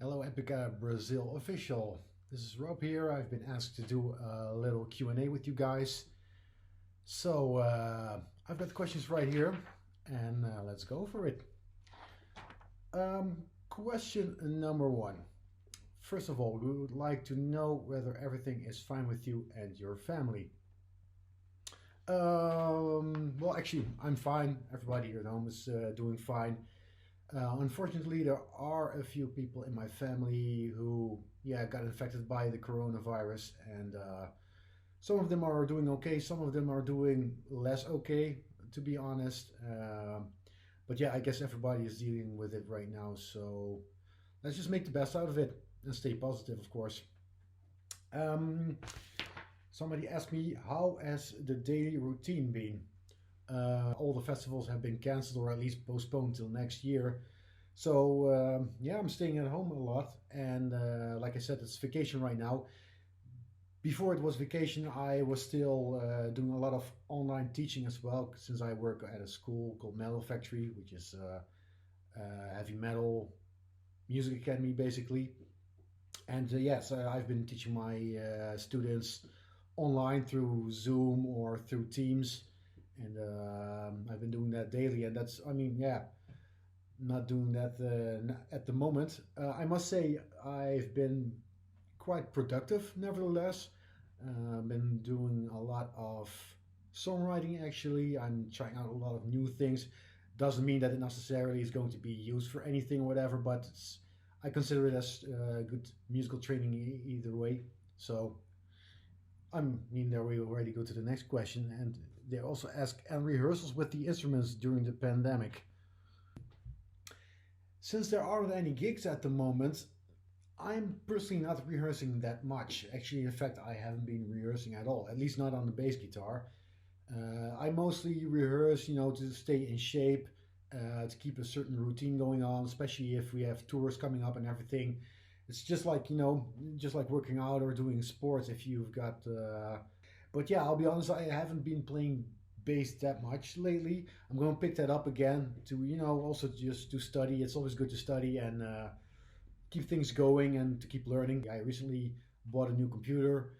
Hello, Epica Brasil official. This is Rob here. I've been asked to do a little Q&A with you guys. I've got the questions right here, and let's go for it. Question number one. First of all, we would like to know whether everything is fine with you and your family. Well, actually, I'm fine. Everybody here at home is doing fine. Unfortunately, there are a few people in my family who, got infected by the coronavirus, and some of them are doing okay, some of them are doing less okay, to be honest. But yeah, I guess everybody is dealing with it right now, so let's just make the best out of it and stay positive, of course. Um, Somebody asked me, how has the daily routine been? All the festivals have been cancelled or at least postponed till next year. Yeah, I'm staying at home a lot, and like I said, it's vacation right now. Before it was vacation, I was still doing a lot of online teaching as well, since I work at a school called Metal Factory, which is heavy metal music academy basically. And yes, I've been teaching my students online through Zoom or through Teams, and I've been doing that daily. And that's, I mean, yeah, not doing that at the moment. I must say I've been quite productive, nevertheless. I've been doing a lot of songwriting. Actually, I'm trying out a lot of new things. Doesn't mean that it necessarily is going to be used for anything or whatever, but I consider it as good musical training either way. So I mean, there we already go to the next question, and they also ask, and rehearsals with the instruments during the pandemic. Since there aren't any gigs at the moment, I'm personally not rehearsing that much. Actually, in fact, I haven't been rehearsing at all, at least not on the bass guitar. I mostly rehearse, to stay in shape, to keep a certain routine going on, especially if we have tours coming up and everything. It's just like, just like working out or doing sports if you've got. But yeah, I'll be honest, I haven't been playing bass that much lately. I'm going to pick that up again to, also just to study. It's always good to study and keep things going and to keep learning. I recently bought a new computer,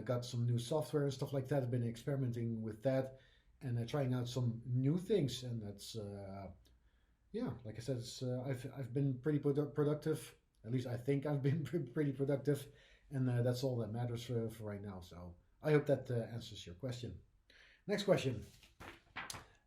got some new software and stuff like that. I've been experimenting with that and trying out some new things. And that's, yeah, like I said, I've been pretty productive. At least I think I've been pretty productive. And that's all that matters for right now. So I hope that answers your question. Next question.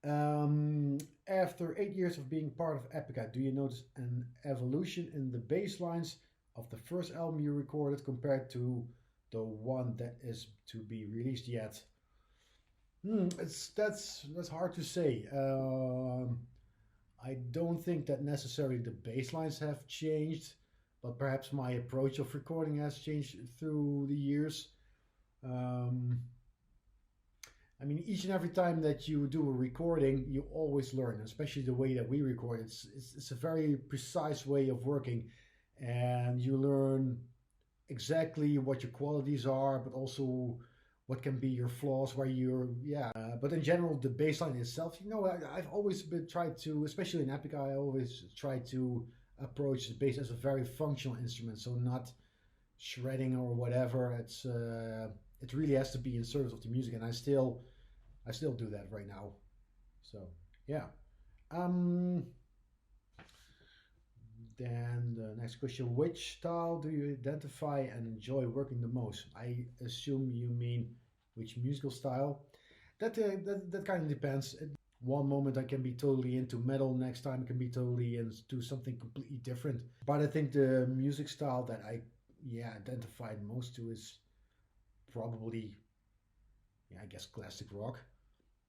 After 8 years of being part of Epica, do you notice an evolution in the bass lines of the first album you recorded compared to the one that is to be released yet? That's hard to say. I don't think that necessarily the bass lines have changed, but perhaps my approach of recording has changed through the years. I mean, each and every time that you do a recording, you always learn, especially the way that we record. It's a very precise way of working, and you learn exactly what your qualities are, but also what can be your flaws, where you're, yeah. But in general, the bass line itself, I've always been tried to, especially in Epica, I always try to approach the bass as a very functional instrument, so not shredding or whatever. It really has to be in service of the music, and I still do that right now. So yeah. Then the next question: which style do you identify and enjoy working the most? I assume you mean which musical style. That kind of depends. One moment I can be totally into metal, next time I can be totally into something completely different. But I think the music style that I identified most to is probably, I guess, classic rock.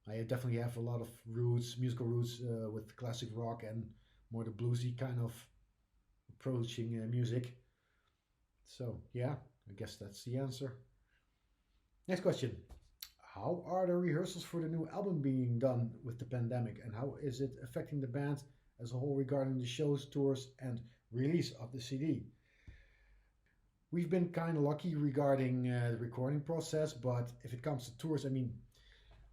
I definitely have a lot of roots, musical roots, with classic rock and more the bluesy kind of approaching music. So yeah, I guess that's the answer. Next question. How are the rehearsals for the new album being done with the pandemic, and how is it affecting the band as a whole regarding the shows, tours, and release of the CD? We've been kind of lucky regarding the recording process, but if it comes to tours, I mean,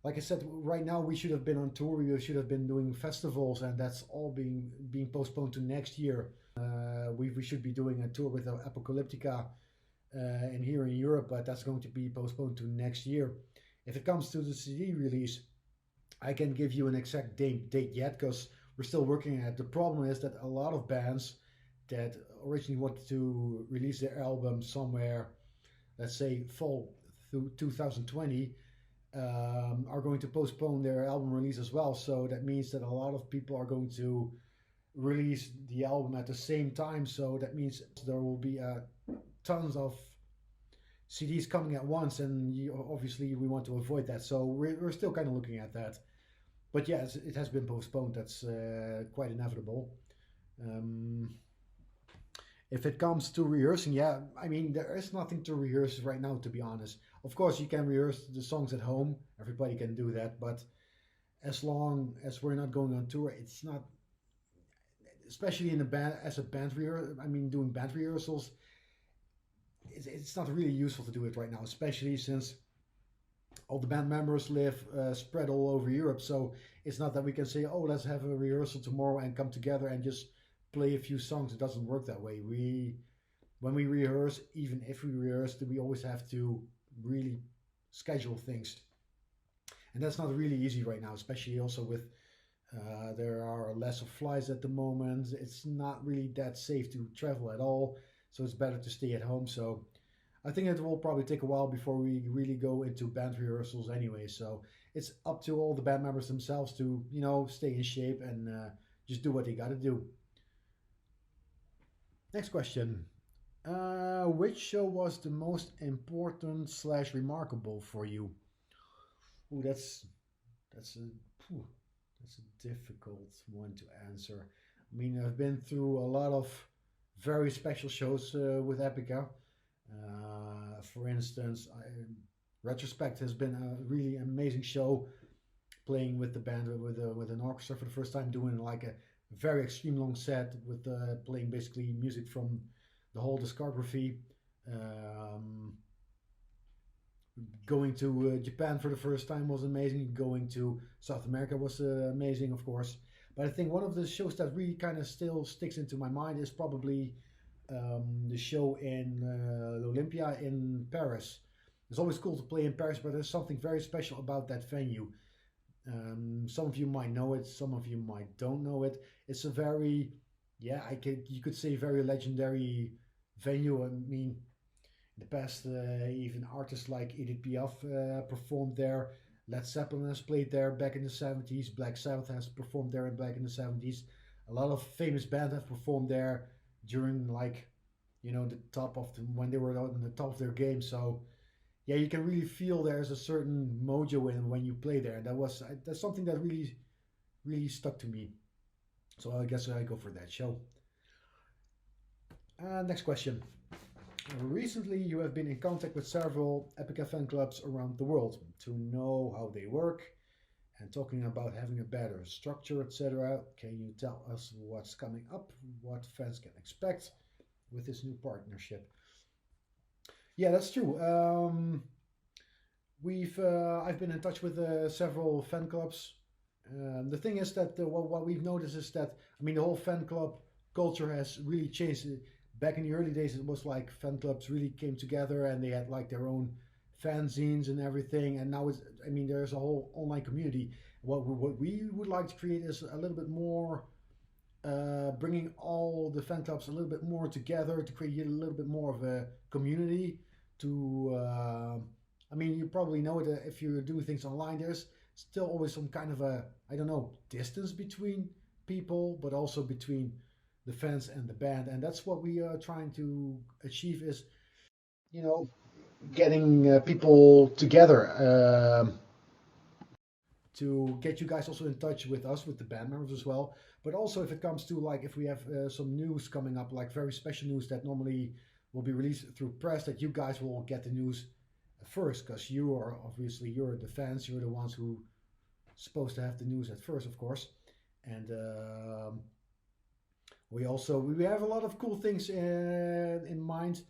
like I said, right now we should have been on tour. We should have been doing festivals, and that's all being postponed to next year. We should be doing a tour with Apocalyptica and here in Europe, but that's going to be postponed to next year. If it comes to the CD release, I can give you an exact date yet because we're still working on it. The problem is that a lot of bands that originally wanted to release their album somewhere, let's say fall through 2020, are going to postpone their album release as well. So that means that a lot of people are going to release the album at the same time. So that means there will be tons of CDs coming at once, and obviously we want to avoid that. So we're still kind of looking at that. But yes, it has been postponed. That's quite inevitable. If it comes to rehearsing, yeah, I mean, there is nothing to rehearse right now, to be honest. Of course, you can rehearse the songs at home. Everybody can do that. But as long as we're not going on tour, it's not, especially in a band, as a band rehearsal, I mean, doing band rehearsals, it's not really useful to do it right now, especially since all the band members live spread all over Europe. So it's not that we can say, oh, let's have a rehearsal tomorrow and come together and just play a few songs. It doesn't work that way. When we rehearse, even if we rehearse, we always have to really schedule things. And that's not really easy right now, especially also with there are less of flights at the moment. It's not really that safe to travel at all. So it's better to stay at home. So I think it will probably take a while before we really go into band rehearsals anyway. So it's up to all the band members themselves to, stay in shape and just do what they got to do. Next question. Which show was the most important / remarkable for you? Ooh, that's a difficult one to answer. I mean, I've been through a lot of very special shows with Epica. For instance, Retrospect has been a really amazing show, playing with the band with an orchestra for the first time, doing like a very extreme long set with playing basically music from the whole discography. Going to Japan for the first time was amazing. Going to South America was amazing, of course. But I think one of the shows that really kind of still sticks into my mind is probably the show in Olympia in Paris. It's always cool to play in Paris, but there's something very special about that venue. Some of you might know it, some of you might don't know it. It's a very, you could say very legendary venue. I mean, in the past, even artists like Edith Piaf performed there. Led Zeppelin has played there back in the 70s. Black Sabbath has performed there back in the 70s. A lot of famous bands have performed there during the top of when they were on the top of their game. So yeah, you can really feel there's a certain mojo in when you play there. That's something that really stuck to me. So I guess I go for that show. Next question. Recently, you have been in contact with several Epica fan clubs around the world to know how they work and talking about having a better structure, etc. Can you tell us what's coming up, what fans can expect with this new partnership? Yeah, that's true. I've been in touch with several fan clubs. The thing is that what we've noticed is that, I mean, the whole fan club culture has really changed. Back in the early days, it was like fan clubs really came together and they had like their own fanzines and everything. And now there's a whole online community. What we would like to create is a little bit more, bringing all the fan clubs a little bit more together to create a little bit more of a community. You probably know it if you're doing things online. There's still always some kind of distance between people, but also between the fans and the band. And that's what we are trying to achieve is, getting people together to get you guys also in touch with us, with the band members as well. But also if it comes to if we have some news coming up, like very special news that normally will be released through press, that you guys will get the news first, because you're the fans, you're the ones who supposed to have the news at first, of course. And we have a lot of cool things in mind,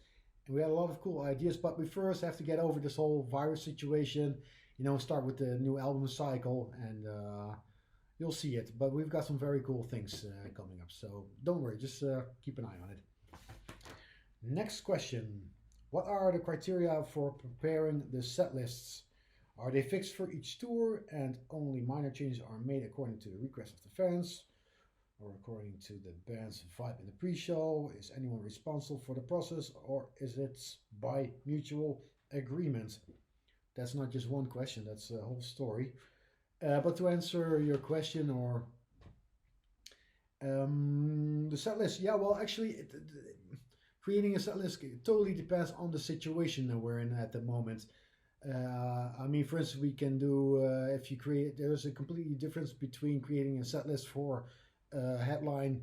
and we have a lot of cool ideas, but we first have to get over this whole virus situation. start with the new album cycle, and you'll see it. But we've got some very cool things coming up, so don't worry, just keep an eye on it. Next question. What are the criteria for preparing the set lists? Are they fixed for each tour and only minor changes are made according to the request of the fans or according to the band's vibe in the pre-show? Is anyone responsible for the process or is it by mutual agreement? That's not just one question, that's a whole story. But to answer your question, or the set list, yeah, well, actually, creating a set list totally depends on the situation that we're in at the moment. I mean, for instance, we can do, if you create, there's a completely difference between creating a set list for a headline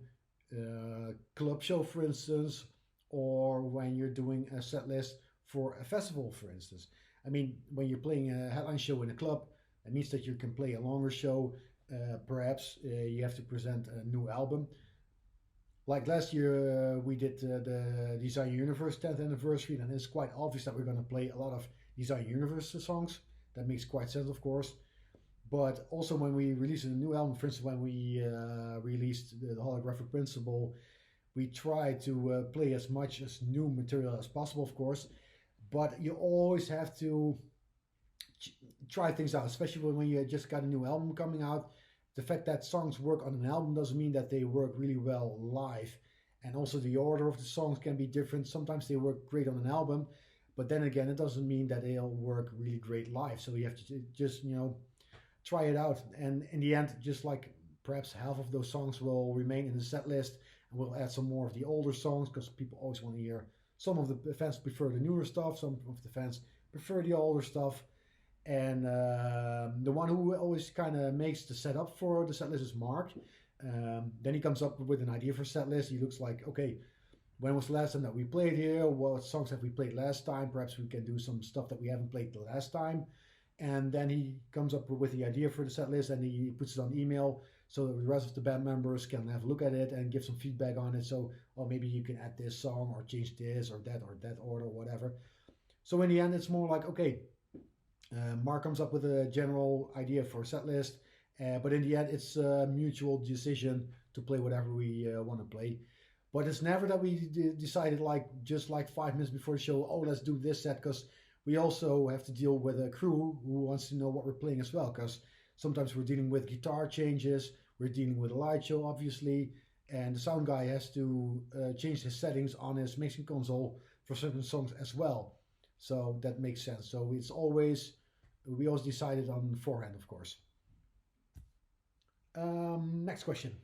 club show, for instance, or when you're doing a set list for a festival, for instance. I mean, when you're playing a headline show in a club, that means that you can play a longer show. Perhaps you have to present a new album. Like last year, we did the Design Universe 10th anniversary, and it's quite obvious that we're going to play a lot of Design Universe songs. That makes quite sense, of course. But also when we released a new album, for instance, when we released the Holographic Principle, we tried to play as much as new material as possible, of course. But you always have to try things out, especially when you just got a new album coming out. The fact that songs work on an album doesn't mean that they work really well live. And also the order of the songs can be different. Sometimes they work great on an album, but then again, it doesn't mean that they'll work really great live. So you have to just, try it out. And in the end, just like perhaps half of those songs will remain in the set list, and we'll add some more of the older songs because people always want to hear. Some of the fans prefer the newer stuff, some of the fans prefer the older stuff. And the one who always kind of makes the setup for the set list is Mark. Then he comes up with an idea for set list. He looks like, okay, when was the last time that we played here? What songs have we played last time? Perhaps we can do some stuff that we haven't played the last time. And then he comes up with the idea for the set list and he puts it on email so that the rest of the band members can have a look at it and give some feedback on it. So, oh, maybe you can add this song or change this or that order or whatever. So in the end, it's more like, okay, Mark comes up with a general idea for a set list, but in the end, it's a mutual decision to play whatever we want to play. But it's never that we decided just 5 minutes before the show, oh, let's do this set, because we also have to deal with a crew who wants to know what we're playing as well, because sometimes we're dealing with guitar changes, we're dealing with a light show, obviously, and the sound guy has to change his settings on his mixing console for certain songs as well. So that makes sense. So we always decided on beforehand, of course. Next question.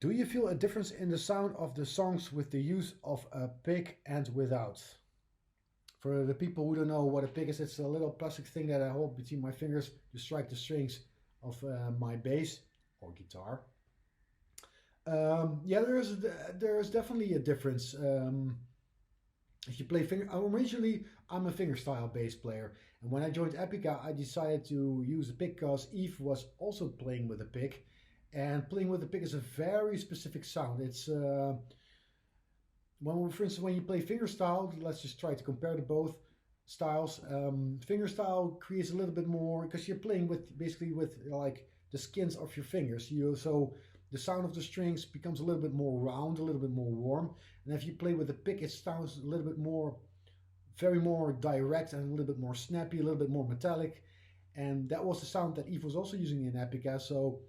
Do you feel a difference in the sound of the songs with the use of a pick and without? For the people who don't know what a pick is, it's a little plastic thing that I hold between my fingers to strike the strings of my bass or guitar. Yeah, there is definitely a difference. If you play originally I'm a fingerstyle bass player, and when I joined Epica, I decided to use a pick because Yves was also playing with a pick, and playing with a pick is a very specific sound. It's for instance, when you play fingerstyle, let's just try to compare the both styles. Fingerstyle creates a little bit more because you're playing basically with like the skins of your fingers. So the sound of the strings becomes a little bit more round, a little bit more warm. And if you play with the pick, it sounds a little bit more, very more direct and a little bit more snappy, a little bit more metallic. And that was the sound that Yves was also using in Epica. So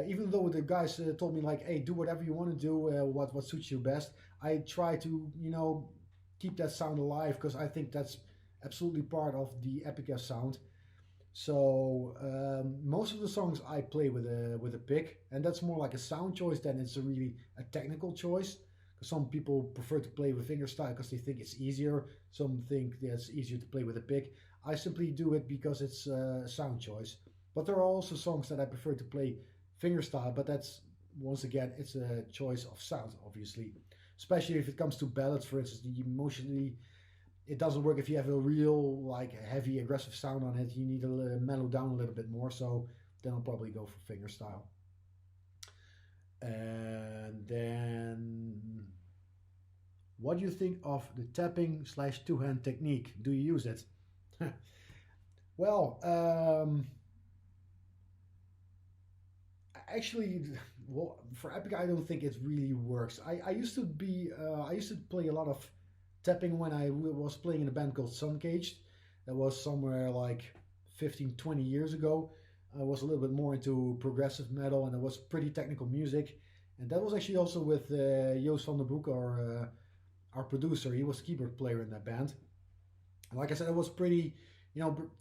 even though the guys told me like, hey, do whatever you want to do, what suits you best, I try to, keep that sound alive because I think that's absolutely part of the Epica sound. So most of the songs I play with a pick, and that's more like a sound choice than it's really a technical choice. Because some people prefer to play with fingerstyle because they think it's easier. Some think that it's easier to play with a pick. I simply do it because it's a sound choice. But there are also songs that I prefer to play fingerstyle, but that's, once again, it's a choice of sound, obviously. Especially if it comes to ballads, for instance, emotionally, it doesn't work if you have a real, heavy, aggressive sound on it. You need to mellow down a little bit more, so then I'll probably go for fingerstyle. And then, what do you think of the tapping / two-hand technique? Do you use it? Well, actually, well, for Epic, I don't think it really works. I used to be I used to play a lot of tapping when I was playing in a band called Suncaged. That was somewhere like 15, 20 years ago. I was a little bit more into progressive metal, and it was pretty technical music. And that was actually also with Joost van der Broek, our producer. He was keyboard player in that band. And like I said, it was pretty,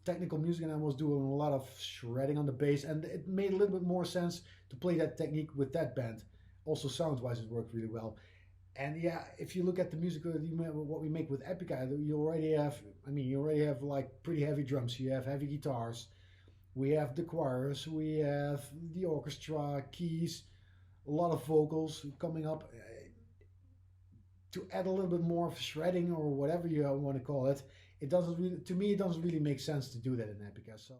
technical music, and I was doing a lot of shredding on the bass, and it made a little bit more sense to play that technique with that band. Also, sound-wise, it worked really well. And yeah, if you look at the music what we make with Epica, you already have like pretty heavy drums. You have heavy guitars. We have the choirs. We have the orchestra, keys, a lot of vocals coming up. To add a little bit more of shredding or whatever you want to call it, it doesn't really, to me, it doesn't really make sense to do that in Epica. So